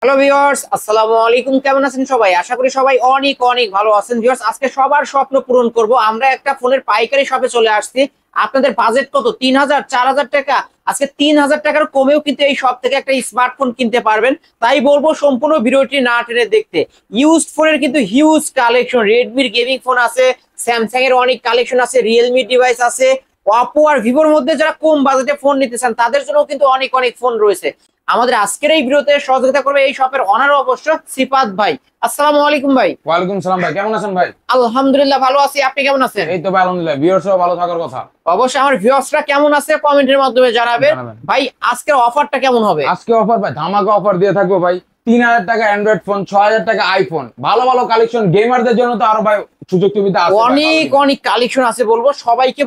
Hello viewers, আসসালামু আলাইকুম। কেমন আছেন সবাই? আশা করি সবাই অনেক অনেক ভালো আছেন। ভিউয়ার্স, আজকে সবার স্বপ্ন পূরণ করব। আমরা একটা ফোনের পাইকারি শপে চলে আসছি। আপনাদের বাজেট কত? 3000, 4000 টাকা? আজকে 3000 টাকার কমেও কিন্তু এই শপ থেকে একটা স্মার্টফোন কিনতে পারবেন। তাই বলবো সম্পূর্ণ ভিডিওটি না টেনে দেখতে। ইউজড ফোনের কিন্তু হিউজ কালেকশন। রেডমির গেমিং ফোন আছে, স্যামসাং এর অনেক কালেকশন আছে, রিয়েলমি ডিভাইস আছে, অপো আর ভিভোর মধ্যে যারা কম বাজেটে ফোন নিতে চান তাদের জন্য কিন্তু অনেক অনেক ফোন রয়েছে। আমাদের আজকের এই ভিডিওতে সহযোগিতা করবে এই শপের অনার অবশ্য সিফাত ভাই। আসসালামু আলাইকুম ভাই। ওয়ালাইকুম সালাম ভাই, কেমন আছেন ভাই? আলহামদুলিল্লাহ ভালো আছি, আপনি কেমন আছেন? এই তো ভাই আলহামদুলিল্লাহ, ভিউয়ার্সও ভালো থাকার কথা। অবশ্যই আমার ভিউয়ার্সরা কেমন আছে কমেন্টের মাধ্যমে জানাবেন। ভাই আজকের অফারটা কেমন হবে? আজকে অফার ভাই, ধামাকা অফার দিয়ে থাকবো ভাই। 3000 টাকা অ্যান্ড্রয়েড ফোন, 6000 টাকা আইফোন, ভালো ভালো কালেকশন। গেমারদের জন্য তো আরো ভাই সুযোগ সুবিধা আছে, অনেক অনেক কালেকশন আছে। সবাইকে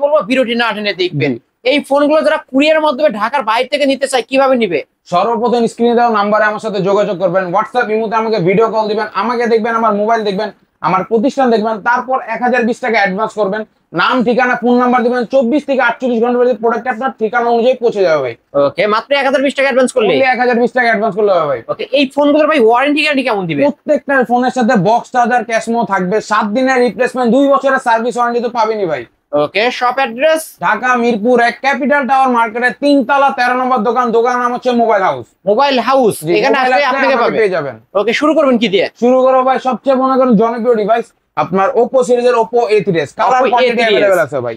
বলবো ভিডিওটি না টেনে দেখবেন। এই ফোনগুলো যারা কুরিয়ারের মাধ্যমে ঢাকার বাইরে থেকে নিতে চায় কিভাবে নিবে? সর্বপ্রথম স্ক্রিনে দেওয়া নাম্বারে আমার সাথে যোগাযোগ করবেন। হোয়াটসঅ্যাপ ইমোতে আমাকে ভিডিও কল দিবেন, আমাকে দেখবেন, আমার মোবাইল দেখবেন, আমার প্রতিষ্ঠান দেখবেন। তারপর 1020 টাকা অ্যাডভান্স করবেন। নাম, ঠিকানা, ফোন নাম্বার দিবেন। 24 থেকে 48 ঘন্টার মধ্যে প্রোডাক্ট আপনার ঠিকানা অনুযায়ী পৌঁছে যাবে ভাই। ওকে, মাত্র 1020 টাকা অ্যাডভান্স করলে? 1020 টাকা অ্যাডভান্স করলে হবে ভাই। ওকে, এই ফোনগুলোর ভাই ওয়ারেন্টি গ্যারান্টি কেমন দিবে? প্রত্যেকটা ফোনের সাথে বক্স চার্জার, ক্যাশমো থাকবে, 7 দিনের রিপ্লেসমেন্ট, 2 বছরের সার্ভিস ওয়ারেন্টি তো পাবেনই ভাই। Okay, shop address Dhaka Mirpur 1 capital tower মার্কেটের 3 তলা 13 নম্বর দোকান। দোকানের নাম হচ্ছে মোবাইল হাউস। মোবাইল হাউস, এখানে আসলে আপনাকে পেয়ে যাবেন। ওকে, শুরু করবেন কি দিয়ে? শুরু করো ভাই সবচেয়ে মনে করেন জনপ্রিয় ডিভাইস আপনার Oppo সিরিজের Oppo A3s। Colour quantity available আছে ভাই।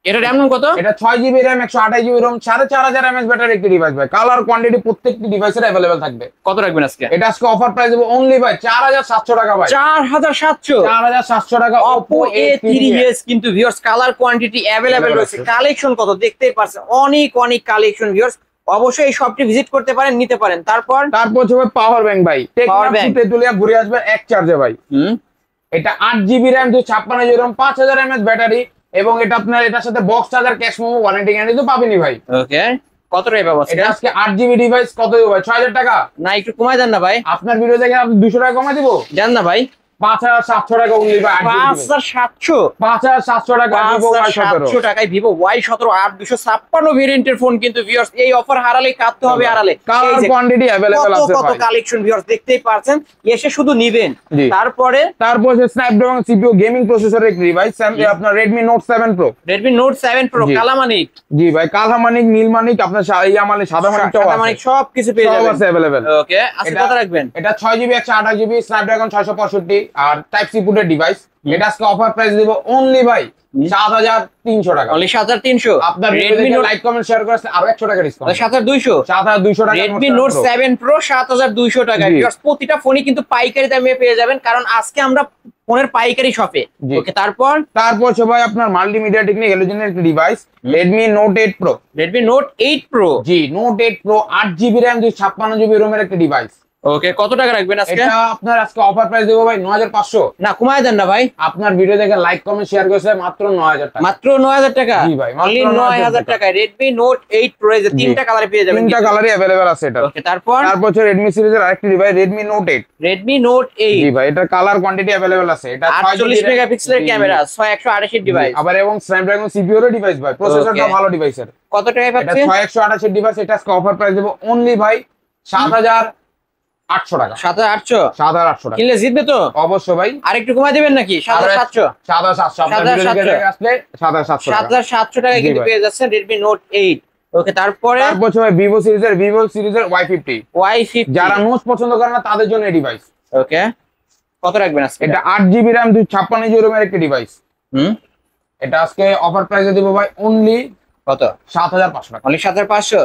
এটা র‍্যাম কত? এটা 6GB RAM, 128GB ROM, 4500 mAh battery একটি ডিভাইস ভাই। কালার কোয়ান্টিটি প্রত্যেকটি ডিভাইসের अवेलेबल থাকবে। কত রাখবেন আজকে? এটা আজকে অফার প্রাইস দেব অনলি ভাই 4700 টাকা ভাই। 4700 টাকা Oppo A3s। কিন্তু ভিউয়ার্স কালার কোয়ান্টিটি अवेलेबल রয়েছে। কালেকশন কত দেখতেই পারছেন, অনেক অনেক কালেকশন। ভিউয়ার্স অবশ্যই এই শপটি ভিজিট করতে পারেন, নিতে পারেন। তারপর হচ্ছে পাওয়ার ব্যাংক ভাই। টেকনাফ তুলিয়া ঘুরে আসবে এক চার্জে ভাই। এটা 8GB RAM, 256GB ROM, 5000 mAh battery, এবং এটা আপনার এটার সাথে box charger, cash memo, warranty guarantee তো পাবেনই ভাই। ওকে, কত টাকা পাবো এটা আজকে 8GB ডিভাইস কত দেব ভাই? 6000 টাকা। না একটু কমাই দেন না ভাই। আপনার ভিডিও দেখে আপনি 200 টাকা কমাই দিব? দেন না ভাই। 5700 টাকা অনলি ভাই। 5700 টাকা Vivo Y17 টাকায় Vivo Y17 8256 ভেরিয়েন্টের ফোন। কিন্তু ভিউয়ার্স এই অফার হারালে কাটতে হবে আড়ালে। কালার কোয়ান্টিটি अवेलेबल আছে কত ভাই। কালেকশন ভিউয়ার্স দেখতেই পারছেন, এসে শুধু নিবেন। তারপরে স্ন্যাপড্রাগন CPU গেমিং প্রসেসরের একটি ডিভাইস, আপনার Redmi Note 7 Pro। Redmi Note 7 Pro Kalamanik. জি ভাই, কালামানিক, নীলমানিক, আপনার ইয়ামানিক, সাদামানিক সব কিছু পেয়ে যাবেন। সব আছে अवेलेबल। ওকে, আজকে কত রাখবেন? এটা 6GB 128GB স্ন্যাপড্রাগন 665 আর টাইপ সি পোর্টের ডিভাইস। এটা আজকে অফার প্রাইস দেব অনলি ভাই 7300 টাকা। অনলি 7300। আপনার Redmi লাইক কমেন্ট শেয়ার করে আরো 100 টাকা ডিসকাউন্ট। 7200 টাকা। Redmi Note 7 Pro 7200 টাকা। ভিউয়ার্স প্রতিটা ফোনই কিন্তু পাইকারি দামে পেয়ে যাবেন, কারণ আজকে আমরা ফোনের পাইকারি শপে। ওকে, তারপর ভাই আপনার মাল্টিমিডিয়া টেকনিক হ্যালোজেনের একটা device Redmi Note 8 Pro। Redmi Note 8 Pro, জি Note 8 Pro 8GB RAM, 256GB ROM এর একটা ডিভাইস। ওকে, কত টাকা রাখবেন আজকে? এটা আপনার আজকে অফার প্রাইস দেব ভাই 9500। না কমায় দেন না ভাই। আপনার ভিডিও দেখে লাইক কমেন্ট শেয়ার করেছে মাত্র 9000 টাকা। মাত্র 9000 টাকা? জি ভাই, অনলি 9000 টাকা। Redmi Note 8 Pro এর তিনটা কালারে পেয়ে যাবেন। তিনটা কালারই अवेलेबल আছে এটা। ওকে, তারপর হচ্ছে Redmi সিরিজের আরেকটি device Redmi Note 8। Redmi Note 8, জি ভাই, এটা কালার কোয়ান্টিটি अवेलेबल আছে। এটা 48 মেগাপিক্সেলের ক্যামেরা, 128 এর ডিভাইস, আবার এবং Snapdragon CPU এর ডিভাইস ভাই। প্রসেসরটা ভালো ডিভাইসের। কত টাকায় পাচ্ছেন? এটা 128 এর ডিভাইস। এটা আজকে অফার প্রাইস দেব অনলি ভাই 7800 টাকা। 7800 টাকা। কিনলে জিতবে তো অবশ্যই ভাই। আরেকটু কমায় দিবেন নাকি? 7700 7700 টাকা কিন্তু পেয়ে যাচ্ছেন Redmi Note 8। ওকে, তারপরে হচ্ছে ভাই Vivo সিরিজের Y50। যারা নোট পছন্দ করে না তাদের জন্য এই ডিভাইস। ওকে, কত রাখবেন আজকে? এটা 8GB RAM, 256GB ROM এর একটা ডিভাইস। এটা আজকে অফার প্রাইসে দেব ভাই অনলি কত? 7500 টাকা। অনলি 7500।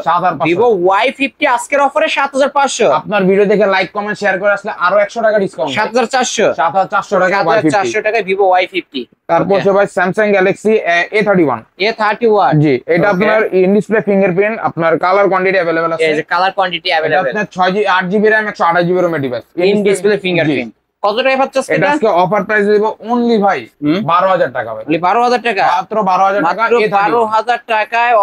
Vivo Y50 আজকের অফারে 7500। আপনার ভিডিও দেখে লাইক কমেন্ট শেয়ার করে আসলে আরো 100 টাকা ডিসকাউন্ট। 7400 টাকা। 7400 টাকা Vivo Y50। তারপর হচ্ছে ভাই Samsung Galaxy A31। জি, এটা আপনার ইন ডিসপ্লে ফিঙ্গারপ্রিন্ট, আপনার কালার কোয়ান্টিটি अवेलेबल আছে। এই যে কালার কোয়ান্টিটি अवेलेबल। আপনার 8GB RAM, 128GB ROM এর ডিভাইস। In display fingerprint. কত টাকা পাচ্ছেন এটা? আজকে অফার প্রাইস দেব অনলি ভাই 12000 টাকা ভাই। অনলি 12000 টাকা। মাত্র 12000 টাকা। 12000 টাকায়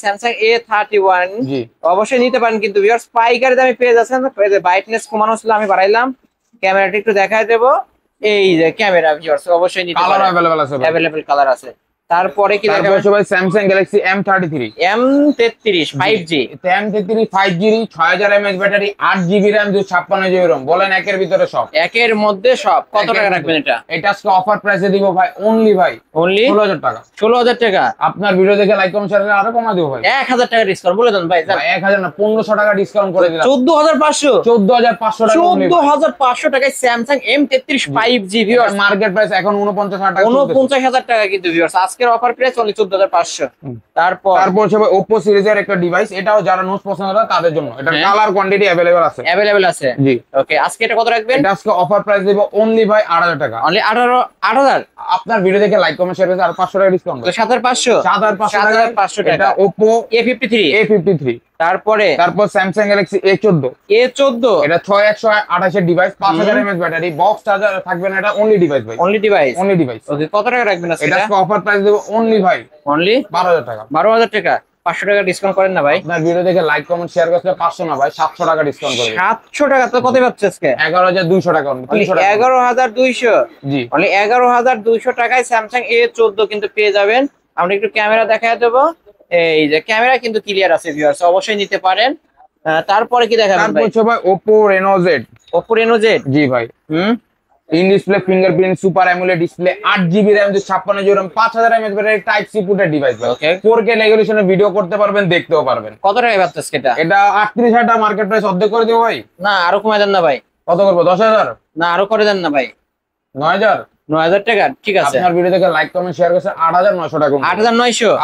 Samsung A31 জি অবশ্যই নিতে পারেন। কিন্তু ভিউয়ার্স পাইকারি দামে পেয়ে যাচ্ছেন। ব্রাইটনেস কমানো ছিল, আমি বাড়াইলাম। ক্যামেরাটা একটু দেখায় দেব। এই যে ক্যামেরা ভিউয়ার্স অবশ্যই নিতে পারেন। কালার अवेलेबल আছে ভাই। अवेलेबल কালার আছে। তারপরে কি তারপর হচ্ছে ভাই Samsung Galaxy M33 M33 5G M33 5G 6000 mAh battery 8GB RAM 256GB ROM বলেন একের ভিতরে সব একের মধ্যে সব। কত টাকা রাখবেন এটা? এটা আজকে অফার প্রাইসে দিব ভাই অনলি 16000 টাকা। 16000 টাকা। আপনার ভিডিও দেখে লাইক কমেন্ট শেয়ার করে আরো কমা দিব ভাই 1000 টাকা ডিসকাউন্ট বলে দেন ভাই। 1000 না 1500 টাকা ডিসকাউন্ট করে দিলাম। 14500 14500 টাকা। 14500 টাকায় Samsung M33 5G viewers. Market price এখন 49000 টাকা। 49000 টাকা কিন্তু ভিউয়ার্স। আজকের অফার প্রাইস অনলি 14500। তারপর হচ্ছে Oppo সিরিজের একটা ডিভাইস, এটাও যারা নোট পছন্দ করে তাদের জন্য। এটার কালার কোয়ান্টিটি अवेलेबल আছে। আছে জি ওকে। আজকে এটা কত রাখবেন? এটা আজকে অফার প্রাইস দেব অনলি 8000 টাকা। অনলি 8000। আপনার ভিডিও দেখে লাইক কমেন্ট শেয়ার করে আর 500 টাকা ডিসকাউন্ট। 7500 7500 টাকা। এটা Oppo A53। তারপর Samsung Galaxy A14। এটা 6128 এর device, 5000 mAh battery, box charger থাকবে না। এটা অনলি ডিভাইস ভাই, অনলি ডিভাইস। ওকে কত টাকা রাখবেন আজকে? এটা আজকে অফার প্রাইস দেব অনলি 12000 টাকা। 12000 টাকা। 500 টাকা ডিসকাউন্ট করেন না ভাই? আপনার ভিডিও দেখে লাইক কমেন্ট শেয়ার করলে 500 না ভাই 700 টাকা ডিসকাউন্ট করে। 700 টাকা তো কত পাচ্ছে আজকে? 11200 টাকা। 11200। জি অনলি 11200 টাকায় Samsung A14 কিন্তু পেয়ে যাবেন। আমরা একটু ক্যামেরা দেখায় দেব। এই যে ক্যামেরা কিন্তু ক্লিয়ার আছে ভিউয়ার্স, অবশ্যই নিতে পারেন। তারপরে কি দেখাবেন ভাই? তারপর হচ্ছে ভাই Oppo Reno Z। Oppo Reno Z। জি ভাই। In display fingerprint super AMOLED display 8GB RAM 256GB ROM 5000 mAh battery type C পোর্টের ডিভাইস ভাই। ওকে 4K রেজোলিউশনে ভিডিও করতে পারবেন, দেখতেও পারবেন। কত টাকায় পাচ্ছেন এটা? এটা 38000 টাকা মার্কেট প্রাইস, অর্ধেক করে দেব ভাই। না আরো কমায় দেন না ভাই। কত করব? 10000? না আরো করে দেন না ভাই। 9000? 9000 টাকা ঠিক আছে। আপনার ভিডিও দেখে লাইক কমেন্ট শেয়ার করছে 8900 টাকা।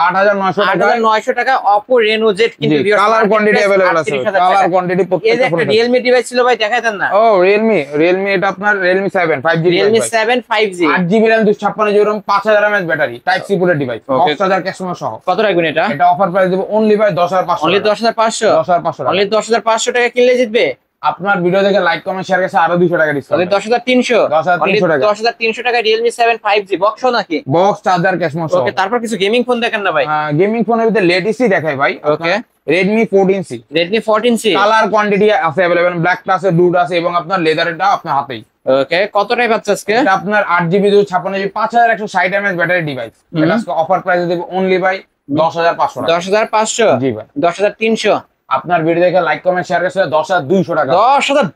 8900 টাকা Oppo Reno Z কিন্তু কালার কোয়ান্টিটি अवेलेबल আছে। কালার কোয়ান্টিটি প্রত্যেকটা ফোনে। Realme ডিভাইস ছিল ভাই, দেখাই দেন না। ও Realme এটা আপনার Realme 7 5G। Realme 7 5G 8GB RAM 256GB ROM 5000 mAh battery type C পোর্টের device, box charger cash memo সহ। কত রাখবেন এটা? এটা অফার প্রাইস দেব অনলি 10500। অনলি 10500। 10500 অনলি 10500 টাকা কিনলে জিতবে। আপনার ভিডিও দেখে লাইক কমেন্ট শেয়ার করছে আরো 200 টাকা ডিসকাউন্ট। অনলি 10300। 10300 টাকা। 10300 টাকা Realme 7 5G বক্স নাকি? বক্স চার্জার ক্যাশ মেমো সহ। ওকে তারপর কিছু গেমিং ফোন দেখেন না ভাই? গেমিং ফোনের ভিতরে লেটেস্টই দেখাই ভাই। ওকে Redmi 14C। Redmi 14C colour quantity আছে अवेलेबल, ব্ল্যাক আছে, ব্লু আছে এবং আপনার লেদারটা আপনার হাতেই। ওকে কত টাকা পাচ্ছেন আজকে? এটা আপনার 8GB 256GB 5160 mAh battery device. এটা আজকে অফার প্রাইসে দেব অনলি 10500 টাকা। 10500? জি ভাই। 10300। আপনার ভিডিও দেখে লাইক কমেন্ট শেয়ার করছে 10200 টাকা।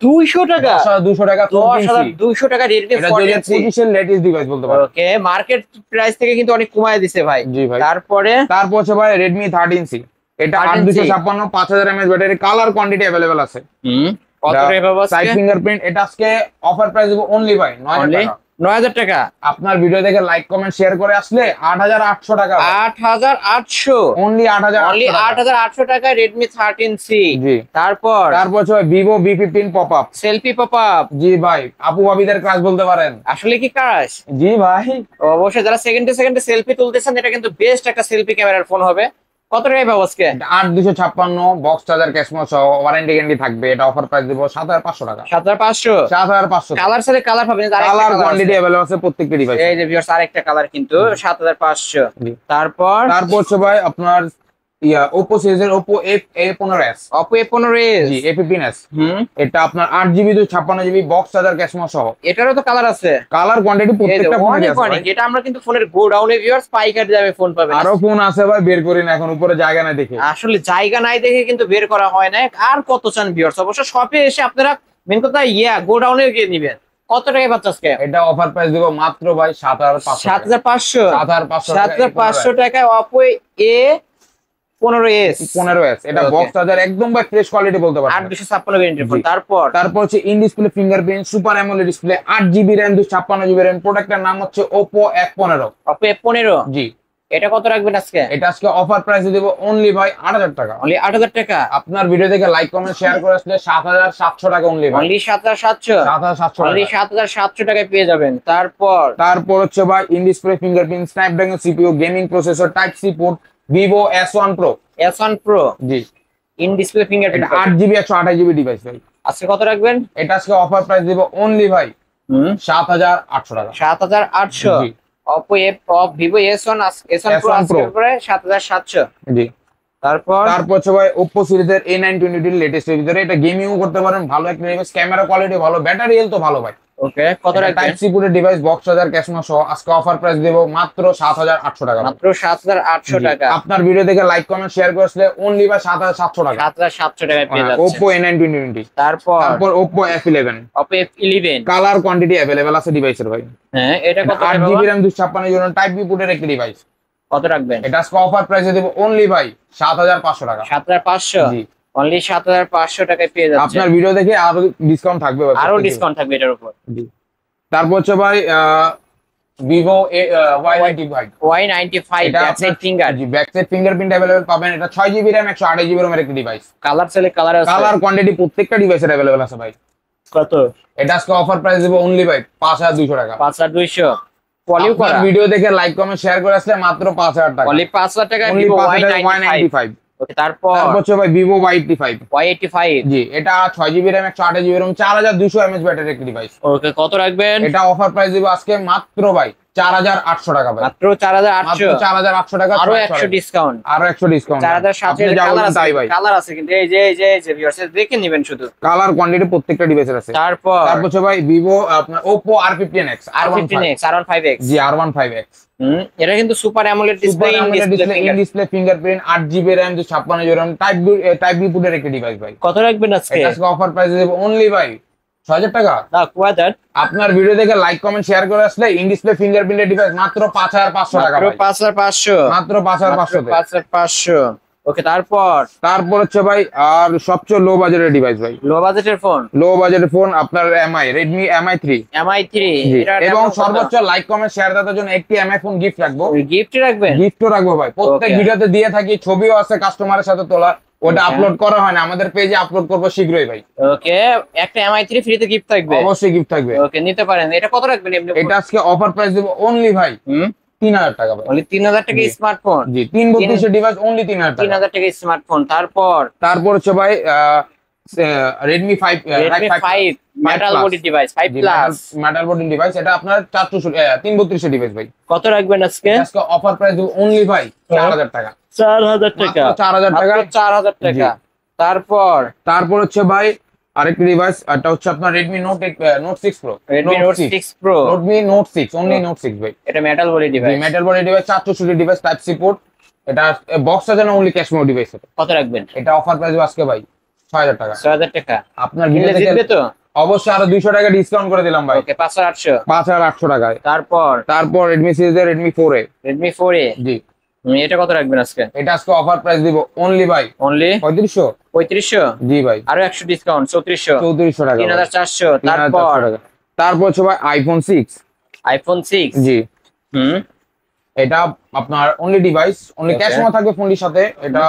10200 টাকা? 10200 টাকা। 10200 টাকা Redmi 14C। 25 এর লেটেস্ট ডিভাইস বলতে পারো। ওকে মার্কেট প্রাইস থেকে কিন্তু অনেক কমায় দিছে ভাই। জি ভাই। তারপরে হচ্ছে ভাই Redmi 13C। এটা 8256 5000 mAh battery, colour quantity available আছে। কত টাকা পাবো আজকে? Side fingerprint. এটা আজকে অফার প্রাইস দেব অনলি 9000 টাকা। 9000 টাকা। আপনার ভিডিও দেখে লাইক কমেন্ট শেয়ার করে আসলে 8800 টাকা। 8800? অনলি 8800 টাকা Redmi 13C। জি। তারপর হচ্ছে Vivo V15 popup. Selfie popup. জি ভাই, আপু ভাবিদের ক্লাস বলতে পারেন। আসলে কি ক্রাশ? জি ভাই। অবশ্যই যারা সেকেন্ডে সেলফি তুলতেছেন এটা কিন্তু বেস্ট একটা সেলফি ক্যামেরার ফোন হবে। কত টাকায় পাবো আজকে? 8256 বক্স চার্জার ক্যাশ মেমো সহ, ওয়ারেন্টি গ্যারান্টি থাকবে। এটা অফার প্রাইস দেব 7500 টাকা। 7500? 7500। কালার সাথে কালার পাবেন। কালার কোয়ান্টিটি अवेलेबल আছে প্রত্যেকটা ডিভাইস। এই যে ভিউয়ার্স আরেকটা কালার কিন্তু 7500। তারপর হচ্ছে ভাই আপনার Oppo সিরিজের Oppo A15s। Oppo A15s। জি A15s। এটা আপনার 8GB 256GB box charger cash memo সহ। এটারও তো কালার আছে। কালার কোয়ান্টিটি প্রত্যেকটা ফোনে আছে ভাই। এটা আমরা কিন্তু ফোনের গোডাউনে ভিউয়ার্স পাইকারি দামে ফোন পাবেন। আরো ফোন আছে ভাই, বের করি না এখন, উপরে জায়গা নাই দেখে। আসলে জায়গা নাই দেখে কিন্তু বের করা হয় না। আর কত চান ভিউয়ার্স? অবশ্য শপে এসে আপনারা মেন কথা গোডাউনে গিয়ে নেবেন। কত টাকায় পাচ্ছেন আজকে? এটা অফার প্রাইস দেব মাত্র ভাই 7500। 7500? 7500 টাকায় Oppo A15s। এটা বক্স চার্জার একদম ভাই ফ্রেশ কোয়ালিটি বলতে পারেন। 8256 ভেরিয়েন্টের ফোন। তারপর হচ্ছে in display fingerprint super AMOLED display 8GB RAM 256GB RAM। প্রোডাক্টের নাম হচ্ছে Oppo F15। Oppo F15? জি। এটা কত রাখবেন আজকে? এটা আজকে অফার প্রাইসে দেব অনলি 8000 টাকা। অনলি 8000 টাকা। আপনার ভিডিও দেখে লাইক কমেন্ট শেয়ার করে আসলে 7700 টাকা অনলি। অনলি 7700? 7700। অনলি 7700 টাকায় পেয়ে যাবেন। তারপর হচ্ছে ভাই in display fingerprint Snapdragon CPU gaming processor type C port Vivo S1 Pro। S1 Pro? জি। In display fingerprint 8GB 128GB device ভাই। আজকে কত রাখবেন? এটা আজকে অফার প্রাইস দেব অনলি 7800 টাকা। 7800? জি। Vivo S1 Pro আজকে পরে 7700। জি। তারপর হচ্ছে ভাই Oppo সিরিজের A920 লেটেস্ট এর ভিতরে। এটা গেমিংও করতে পারেন, ভালো একটা ডিভাইস, ক্যামেরা কোয়ালিটি ভালো, ব্যাটারি হেলথ তো ভালো ভাই। ওকে, কত রাখবেন? টাইপ সি পোর্টের device, box charger, cash memo সহ আজকে অফার প্রাইস দেব মাত্র 7800 টাকা। মাত্র 7800 টাকা। আপনার ভিডিও দেখে লাইক কমেন্ট শেয়ার করে আসলে অনলি বাই 7700 টাকা। 7700 টাকায় পেয়ে যাচ্ছে। Oppo A9 2020। তারপর Oppo F11। Oppo F11 colour quantity available আছে ডিভাইসের ভাই। হ্যাঁ, এটা কত টাকা? 8GB RAM 256 GB type B পোর্টের একটি ডিভাইস। কত রাখবেন? এটা আজকে অফার প্রাইসে দেব অনলি বাই 7500 টাকা। 7500? জি, অনলি 7500 টাকায় পেয়ে যাচ্ছে। আপনার ভিডিও দেখে আরো ডিসকাউন্ট থাকবে ভাই, আরো ডিসকাউন্ট থাকবে এটার উপর। জি। তারপর হচ্ছে ভাই Vivo Y95। Y95 backside finger. জি, ব্যাকসাইড ফিঙ্গারপ্রিন্ট अवेलेबल পাবেন। এটা 6GB RAM 128GB ROM এর একটি ডিভাইস। কালার চাইলে কালার আছে। কালার কোয়ান্টিটি প্রত্যেকটা ডিভাইসের अवेलेबल আছে ভাই। কত? এটা আজকে অফার প্রাইস দেব অনলি ভাই 5200 টাকা। 5200 পলিউ করা। ভিডিও দেখে লাইক কমেন্ট শেয়ার করে আসলে মাত্র 5000 টাকা। অনলি 5000 টাকায় অনলি Vivo 5000 Y95। ওকে, তারপর হচ্ছে ভাই Vivo Y85। Y85 জি, এটা 6GB RAM 128GB ROM 4200 mAh battery একটি ডিভাইস। ওকে, কত রাখবেন? এটা অফার প্রাইস দেব আজকে মাত্র ভাই 4800 টাকা ভাই। মাত্র 4800। 4800 টাকা। আরো 100 ডিসকাউন্ট। আরো 100 ডিসকাউন্ট। 4700 এর কালার আছে ভাই। কালার আছে কিন্তু এই যে ভিউয়ার্স দেখে নেবেন শুধু। কালার কোয়ান্টিটি প্রত্যেকটা ডিভাইসের আছে। তারপর হচ্ছে ভাই Vivo আপনার Oppo R15X। R15X R15X। জি, R15X। এটা কিন্তু super AMOLED display, in display fingerprint, 8GB RAM 256GB ROM type B পোর্টের একটি ডিভাইস ভাই। কত রাখবেন আজকে? এটা আজকে অফার প্রাইস দেব অনলি ভাই 6000 টাকা। না, কোয়াদার। আপনার ভিডিও দেখে লাইক কমেন্ট শেয়ার করে আসলে ইন ডিসপ্লে ফিঙ্গারপ্রিন্টের ডিভাইস মাত্র 5500 টাকা মাত্র ভাই। 5500। মাত্র 5500 তে। 5500। ওকে, তারপর হচ্ছে ভাই আর সবচেয়ে লো বাজেটের ডিভাইস ভাই। লো বাজেটের ফোন। লো বাজেটের ফোন আপনার Redmi Mi3। Mi3 এবং সর্বোচ্চ লাইক কমেন্ট শেয়ার দেওয়ার জন্য একটি Mi ফোন গিফট রাখবো। গিফট রাখবেন? গিফটও রাখবো ভাই। প্রত্যেক ভিডিওতে দিয়ে থাকি, ছবিও আছে কাস্টমারের সাথে তোলা। ওটা আপলোড করা হয় না, আমাদের পেজে আপলোড করব শীঘ্রই ভাই। ওকে, একটা Mi3 ফ্রিতে গিফট থাকবে? অবশ্যই গিফট থাকবে। ওকে, নিতে পারেন। এটা কত রাখবেন এমনি? এটা আজকে অফার প্রাইস দেব অনলি ভাই 3000 টাকা ভাই। অনলি 3000 টাকা স্মার্টফোন। জি, 332 এর ডিভাইস অনলি 3000 টাকা। 3000 টাকা স্মার্টফোন। তারপর হচ্ছে ভাই Redmi 5 metal body device 5 plus metal body device. এটা আপনার 332 এর ডিভাইস ভাই। কত রাখবেন আজকে? আজকে অফার প্রাইস দেব অনলি ভাই 4000 টাকা। 4000 টাকা। 4000 টাকা। 4000 টাকা। তারপর হচ্ছে ভাই আরেকটি ডিভাইস, এটা হচ্ছে আপনার Redmi Note 6 Pro। Redmi Note 6 Pro। Redmi Note 6 only Note 6 ভাই। এটা metal body device. Metal body device 464 device, type C port. এটা বক্স আছে না, অনলি ক্যাশ মেমো ডিভাইস। কত রাখবেন? এটা অফার প্রাইস আজকে ভাই 6000 টাকা। 6000 টাকা। আপনার ভিডিও জিতবে তো? অবশ্যই আরো 200 টাকা ডিসকাউন্ট করে দিলাম ভাই। ওকে, 5800 টাকায়। তারপর Redmi সিরিজের Redmi 4A। Redmi 4A। জি, এটা কত রাখবেন আজকে? এটা আজকে অফার প্রাইস দিব অনলি ভাই অনলি 3500। জি ভাই, আরো 100 ডিসকাউন্ট 3400 টাকা। 3400। 3400 টাকা। তারপর হচ্ছে ভাই iPhone 6। জি, এটা আপনার only device, only cash memo থাকবে ফোনটির সাথে। এটা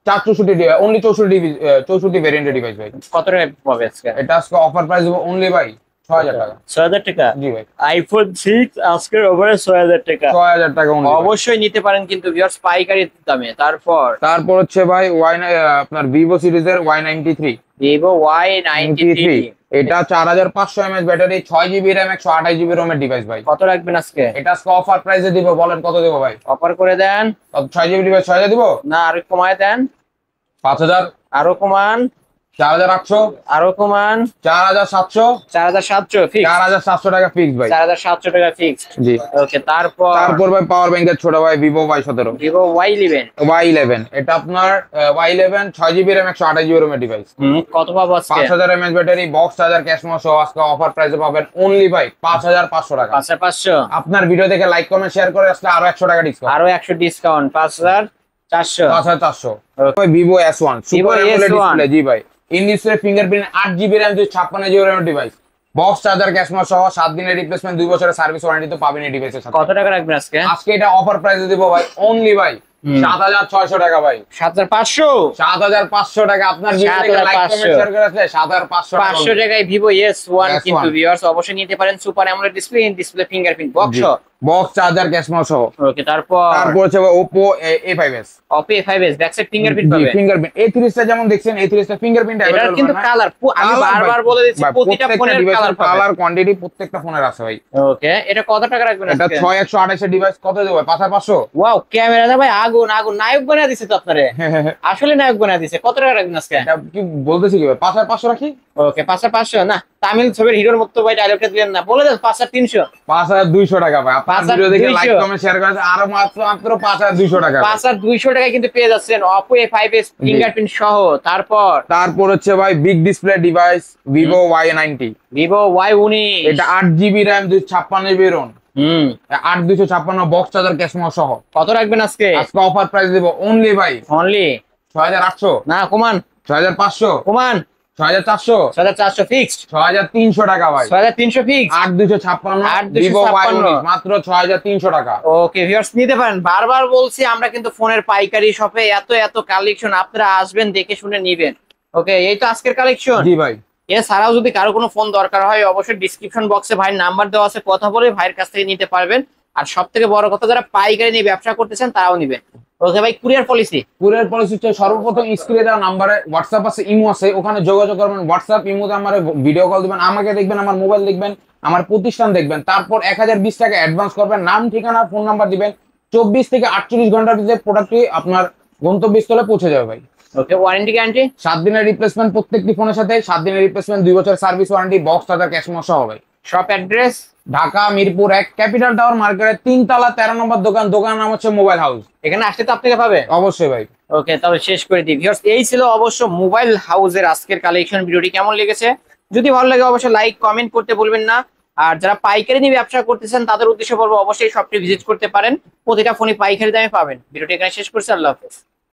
464 ডিভাইস, অনলি 64 ভেরিয়েন্টের ডিভাইস ভাই। কত টাকা পাবে আজকে? এটা আজকে অফার প্রাইস দিব অনলি ভাই 6000 টাকা। 6000 টাকা। জি ভাই, iPhone 6 আজকের ওভারে 6000 টাকা। 6000 টাকা অবশ্যই নিতে পারেন কিন্তু ভিউয়ার্স পাইকারি দামে। তারপর হচ্ছে ভাই আপনার Vivo সিরিজের Y93। Vivo Y93। এটা 4500 mAh battery, 6GB RAM 128GB ROM এর ডিভাইস ভাই। কত রাখবেন আজকে? এটা আজকে অফার প্রাইসে দিব, বলেন কত দেব ভাই? অফার করে দেন। 6GB ডিভাইস 6000 দিব না, আরো কমায় দেন। 5000। আরো কমান। 4800। আরো কমান। 4700। 4700 ফিক্স। 4700 টাকা ফিক্স ভাই। 4700 টাকা ফিক্স। জি। ওকে, তারপর ভাই পাওয়ার ব্যাংকের ছোট ভাই Vivo Y17। Vivo Y11। এটা আপনার Y11 6GB RAM 128GB ROM এর ডিভাইস। কত পাবো আজকে? 5000 mAh battery, box charger, cash memo সহ আজকে অফার প্রাইসে পাবেন অনলি ভাই 5500 টাকা। 5500। আপনার ভিডিও দেখে লাইক কমেন্ট শেয়ার করে আসলে আরো 100 টাকা ডিসকাউন্ট। আরো 100 ডিসকাউন্ট 5400। 5400। ভাই Vivo S1 super AMOLED display. জি ভাই, in display fingerprint, 8GB RAM 256GB RAM device, box charger, cash memo সহ 7 দিনের রিপ্লেসমেন্ট, 2 বছরের সার্ভিস ওয়ারেন্টি তো পাবেন এই ডিভাইসের সাথে। কত টাকা রাখবেন আজকে? আজকে এটা অফার প্রাইসে দিব ভাই অনলি ভাই 7600 টাকা ভাই। 7500। 7500 টাকা। আপনার ভিডিও দেখে লাইক কমেন্ট শেয়ার করে আসলে 7500 টাকা। 500 টাকায় Vivo S1 কিন্তু ভিউয়ার্স অবশ্যই নিতে পারেন। Super AMOLED display, in display fingerprint, box charger, cash memo সহ। ওকে, তারপর হচ্ছে Oppo A5s। Oppo A5s back side fingerprint পাবে। ফিঙ্গারপ্রিন্ট A30 টা যেমন দেখছেন, A30 টা ফিঙ্গারপ্রিন্ট এটা কিন্তু কালার, আমি বারবার বলে দিচ্ছি প্রতিটা ফোনের কালার পাবে। কালার কোয়ান্টিটি প্রত্যেকটা ফোনের আছে ভাই। ওকে, এটা কত টাকা রাখবেন আজকে? এটা 6128 এর ডিভাইস। কত দেব ভাই? 5500। ওয়াও, ক্যামেরাটা ভাই আগুন আগুন নায়ক বানিয়ে দিছে তো আপনারে, আসলে নায়ক বানিয়ে দিছে। কত টাকা রাখবেন আজকে? এটা কি বলতেছি কি ভাই, 5,500 রাখি। ওকে 5,500 না, তামিল ছবির হিরোর মতো ভাই ডায়লগটা দিলেন না, বলে দেন 5,300। 5,200 টাকা ভাই। আপনার ভিডিও দেখে 5,200 লাইক কমেন্ট শেয়ার করেন, আরো মাত্র 5,200 টাকা। 5,200 টাকায় কিন্তু পেয়ে যাচ্ছেন Oppo A5s ফিঙ্গারপ্রিন্ট সহ। তারপর হচ্ছে ভাই big display device Vivo Y90, Vivo Y19, এটা 8GB RAM 256GB ROM, 8256 box charger ক্যাশমো সহ। কত রাখবেন আজকে? আজকে অফার প্রাইস দেব অনলি ভাই অনলি 6,800, না কমান, 6,500, কমান 6,400, 6,400 ফিক্সড, 6,300 টাকা ভাই। 6,300 ফিক্সড, 8,256 Vivo Y19 মাত্র 6,300 টাকা। ওকে ভিউয়ার্স নিতে পারেন। বারবার বলছি আমরা কিন্তু ফোনের পাইকারি শপে এত এত কালেকশন, আপনারা আসবেন দেখে শুনে নিবেন। ওকে এই তো আজকের কালেকশন। জি ভাই। এছাড়াও যদি কারো কোনো ফোন দরকার হয় অবশ্যই ডিসক্রিপশন বক্সে ভাইয়ের নাম্বার দেওয়া আছে, কথা বলে ভাইয়ের কাছ থেকে নিতে পারবেন। আর সব থেকে বড় কথা, যারা পাইকারি নিয়ে ব্যবসা করতেছেন তারাও নিবেন। ওকে ভাই, কুরিয়ার পলিসি হচ্ছে সর্বপ্রথম স্ক্রিনে দেওয়া নাম্বারে হোয়াটসঅ্যাপ আছে, ইমো আছে, ওখানে যোগাযোগ করবেন। হোয়াটসঅ্যাপ ইমোতে আমার ভিডিও কল দিবেন, আমাকে দেখবেন, আমার মোবাইল দেখবেন, আমার প্রতিষ্ঠান দেখবেন। তারপর 1,020 টাকা অ্যাডভান্স করবেন, নাম ঠিকানা ফোন নাম্বার দিবেন। 24 থেকে 48 ঘন্টার ভিতরে প্রোডাক্টটি আপনার গন্তব্যস্থলে পৌঁছে যাবে ভাই। ওকে ওয়ারেন্টি গ্যারান্টি 7 দিনের রিপ্লেসমেন্ট প্রত্যেকটি ফোনের সাথে, 7 দিনের রিপ্লেসমেন্ট, 2 বছর সার্ভিস ওয়ারেন্টি, বক্স চার্জার ক্যাশমো সহ ভাই। Shop address Dhaka Mirpur 1 capital tower মার্কেটের 3 তলা 13 নম্বর দোকান। দোকান নাম হচ্ছে মোবাইল হাউস। এখানে আসলে তো আপনাকে পাবে অবশ্যই ভাই। ওকে তাহলে শেষ করে দিই ভিউয়ার্স, এই ছিল অবশ্য মোবাইল হাউসের আজকের কালেকশন। ভিডিওটি কেমন লেগেছে যদি ভালো লাগে অবশ্যই লাইক কমেন্ট করতে ভুলবেন না। আর যারা পাইকারি নিয়ে ব্যবসা করতেছেন তাদের উদ্দেশ্য বলবো অবশ্যই শপটি ভিজিট করতে পারেন, প্রতিটা ফোনই পাইকারি দামে পাবেন। ভিডিওটি এখানে শেষ করছি, আল্লাহ হাফেজ।